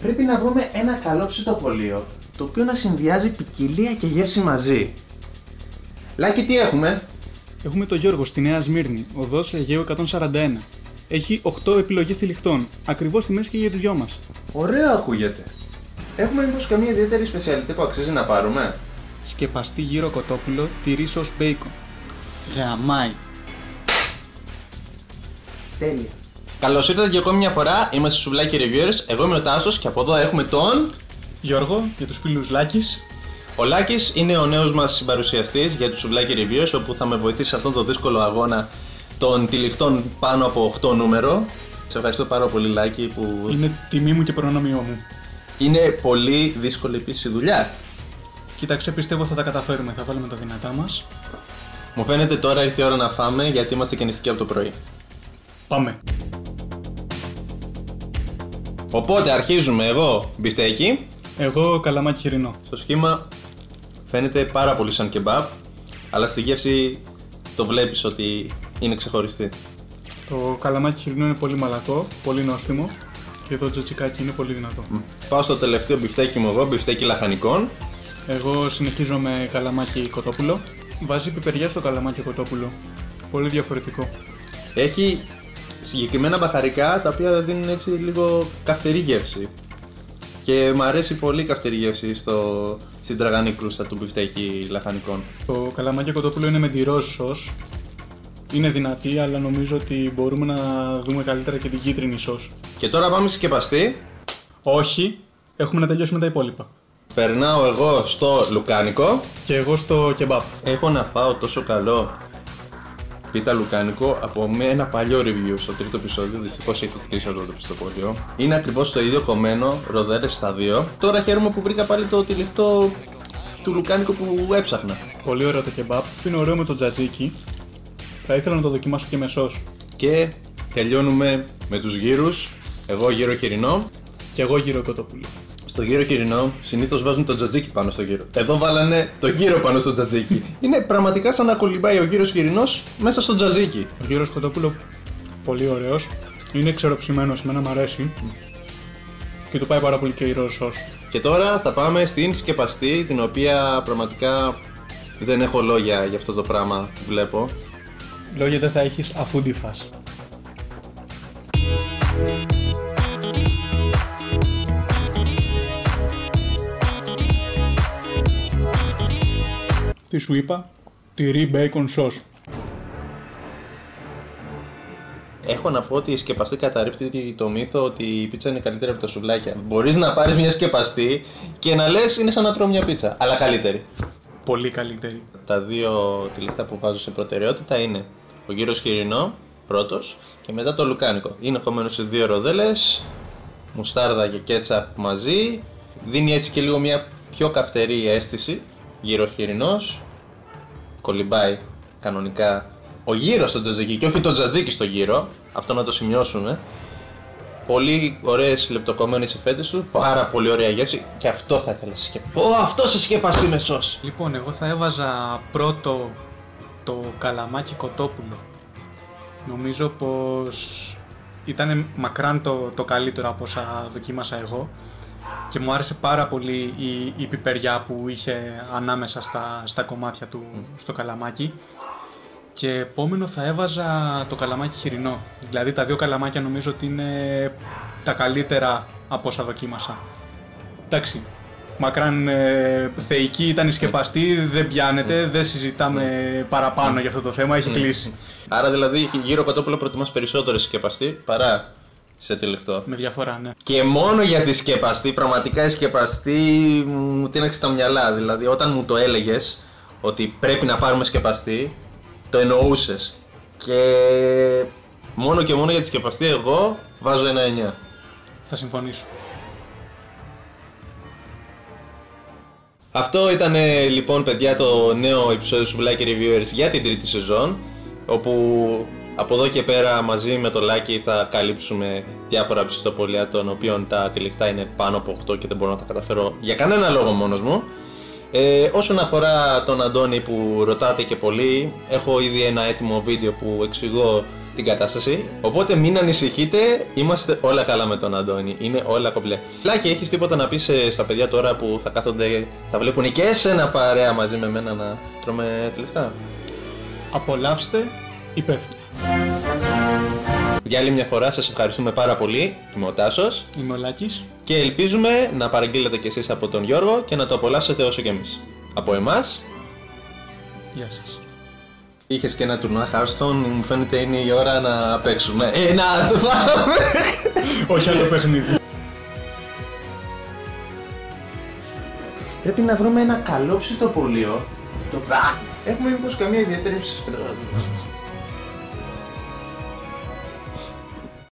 Πρέπει να βρούμε ένα καλό ψητοπολείο, το οποίο να συνδυάζει ποικιλία και γεύση μαζί. Λάκη, τι έχουμε? Έχουμε το Γιώργο στη Νέα Σμύρνη, οδός Αιγαίου 141. Έχει 8 επιλογές τυλιχτών, ακριβώς τη μέση και για τους δυο μας. Ωραίο ακούγεται. Έχουμε μήπως καμία ιδιαίτερη σπεσιαλιτή που αξίζει να πάρουμε? Σκεπαστή γύρο κοτόπουλο, τυρί σος μπέικον. Γαμάει. Τέλεια. Καλώς ήρθατε και ακόμη μια φορά, είμαστε Σουβλάκι Reviewers, εγώ είμαι ο Τάσος και από εδώ έχουμε τον Γιώργο, για τους φίλους Λάκης. Ο Λάκης είναι ο νέος μας συμπαρουσιαστής για τους Σουβλάκι Reviewers, όπου θα με βοηθήσει σε αυτόν τον δύσκολο αγώνα των τυλιχτών πάνω από 8 νούμερο. Σε ευχαριστώ πάρα πολύ, Λάκη, που... Είναι τιμή μου και προνόμιό μου. Είναι πολύ δύσκολη επίσης η δουλειά. Κοίταξε, πιστεύω θα τα καταφέρουμε, θα βάλουμε τα δυνατά μας. Μου φαίνεται τώρα ήρθε η ώρα να φάμε, γιατί είμαστε και νηστικοί από το πρωί. Πάμε. Οπότε αρχίζουμε. Εγώ μπιφτέκι. Εγώ καλαμάκι χοιρινό. Στο σχήμα φαίνεται πάρα πολύ σαν κεμπάπ, αλλά στη γεύση το βλέπεις ότι είναι ξεχωριστή. Το καλαμάκι χοιρινό είναι πολύ μαλακό, πολύ νόστιμο και το τζατσικάκι είναι πολύ δυνατό. Πάω στο τελευταίο μπιφτέκι μου εγώ, μπιφτέκι λαχανικών. Εγώ συνεχίζω με καλαμάκι κοτόπουλο. Βάζει πιπεριά στο καλαμάκι κοτόπουλο. Πολύ διαφορετικό. Έχει συγκεκριμένα μπαχαρικά τα οποία δίνουν έτσι λίγο καυτερή γεύση. Και μου αρέσει πολύ η καυτερή γεύση στην τραγανή κρούστα του μπιφτέκι λαχανικών. Το καλαμάκι κοτόπουλο είναι με τη ροζ σος. Είναι δυνατή, αλλά νομίζω ότι μπορούμε να δούμε καλύτερα και την κίτρινη σος. Και τώρα πάμε στη σκεπαστή. Όχι, έχουμε να τελειώσουμε τα υπόλοιπα. Περνάω εγώ στο λουκάνικο. Και εγώ στο κεμπάπ. Έχω να φάω τόσο καλό πίτα λουκάνικο από ένα παλιό review στο τρίτο επεισόδιο. Δυστυχώς έχει κλείσει αυτό το πιστοπόλιο. Είναι ακριβώς το ίδιο κομμένο, ροδέλες στα δύο. Τώρα χαίρομαι που βρήκα πάλι το τυλιχτό του λουκάνικο που έψαχνα. Πολύ ωραίο το κεμπάπ. Είναι ωραίο με το τζατζίκι. Θα ήθελα να το δοκιμάσω και με σος. Και τελειώνουμε με τους γύρους. Εγώ γύρο χοιρινό. Και εγώ γύρο κοτόπουλο. Στο γύρο χοιρινό συνήθως βάζουν το τζατζίκι πάνω στο γύρο. Εδώ βάλανε το γύρο πάνω στο τζατζίκι. Είναι πραγματικά σαν να κολυμπάει ο γύρος χοιρινός μέσα στο τζατζίκι. Ο γύρος κοτόπουλο πολύ ωραίος. Είναι ξεροψημένος, εμένα μου αρέσει. Και του πάει πάρα πολύ και η ροζ σος. Και τώρα θα πάμε στην σκεπαστή, την οποία πραγματικά δεν έχω λόγια για αυτό το πράγμα που βλέπω. Λόγια δεν θα έχεις αφού τη φας. Τι σου είπα, τυρί μπέικον σος. Έχω να πω ότι η σκεπαστή καταρρίπτει το μύθο ότι η πίτσα είναι καλύτερη από τα σουβλάκια. Μπορείς να πάρεις μια σκεπαστή και να λες είναι σαν να τρώω μια πίτσα, αλλά καλύτερη. Πολύ καλύτερη. Τα δύο τυλιχτά που βάζω σε προτεραιότητα είναι ο γύρος χοιρινό, πρώτος, και μετά το λουκάνικο. Είναι χωμένο σε δύο ροδέλες, μουστάρδα και κέτσαπ μαζί. Δίνει έτσι και λίγο μια πιο καυτερή αίσθηση. Γύρο χοιρινός, κολυμπάει κανονικά ο γύρος στο τζατζίκι και όχι το τζατζίκι στο γύρο. Αυτό να το σημειώσουμε. Πολύ ωραίες λεπτοκομμένες οι φέτες του, πάρα πολύ ωραία γεύση και αυτό θα ήθελα σε σκεπαστή. Αυτό σε σκεπαστή με σως. Λοιπόν, εγώ θα έβαζα πρώτο το καλαμάκι κοτόπουλο. Νομίζω πως ήταν μακράν το καλύτερο από όσα δοκίμασα εγώ και μου άρεσε πάρα πολύ η πιπεριά που είχε ανάμεσα στα κομμάτια του στο καλαμάκι. Και επόμενο θα έβαζα το καλαμάκι χοιρινό. Δηλαδή τα δύο καλαμάκια νομίζω ότι είναι τα καλύτερα από όσα δοκίμασα. Εντάξει, μακράν θεϊκή ήταν η σκεπαστή, δεν πιάνεται, δεν συζητάμε παραπάνω για αυτό το θέμα, έχει κλείσει. Άρα δηλαδή γύρω κοτόπουλο προτιμάς περισσότερο σε σκεπαστή παρά σε τυλιχτό. Με διαφορά, ναι. Και μόνο για τη σκεπαστή, πραγματικά η σκεπαστή μου τίναξε τα μυαλά. Δηλαδή όταν μου το έλεγες ότι πρέπει να πάρουμε σκεπαστή, το εννοούσες. Και μόνο και μόνο για τη σκεπαστή εγώ βάζω ένα 9. Θα συμφωνήσω. Αυτό ήταν λοιπόν, παιδιά, το νέο επεισόδιο Σουβλάκι Reviewers για την τρίτη σεζόν, όπου από εδώ και πέρα μαζί με το Λάκη θα καλύψουμε διάφορα ψιστοπολία των οποίων τα τυλιχτά είναι πάνω από 8 και δεν μπορώ να τα καταφέρω για κανένα λόγο μόνος μου. Όσον αφορά τον Αντώνη που ρωτάτε και πολύ, έχω ήδη ένα έτοιμο βίντεο που εξηγώ την κατάσταση. Οπότε μην ανησυχείτε, είμαστε όλα καλά με τον Αντώνη. Είναι όλα κομπλέ. Λάκη, έχεις τίποτα να πεις στα παιδιά τώρα που θα κάθονται, θα βλέπουν και εσένα παρέα μαζί με μένα να τρώμε τελευταία? Απολαύστε υπεύθυνα. Για άλλη μια φορά σας ευχαριστούμε πάρα πολύ. Είμαι ο Τάσος. Είμαι ο Λάκης. Και ελπίζουμε να παραγγείλετε κι εσείς από τον Γιώργο και να το απολαύσετε όσο και εμείς. Από εμάς, γεια σας. είχες και ένα τουρνουά Hearthstone, μου φαίνεται είναι η ώρα να παίξουμε. Να το πάμε! Όχι άλλο παιχνίδι. Πρέπει να βρούμε ένα καλό ψητοπολείο. Έχουμε μήπως καμία ιδιαίτερη ψηφιδρότητα?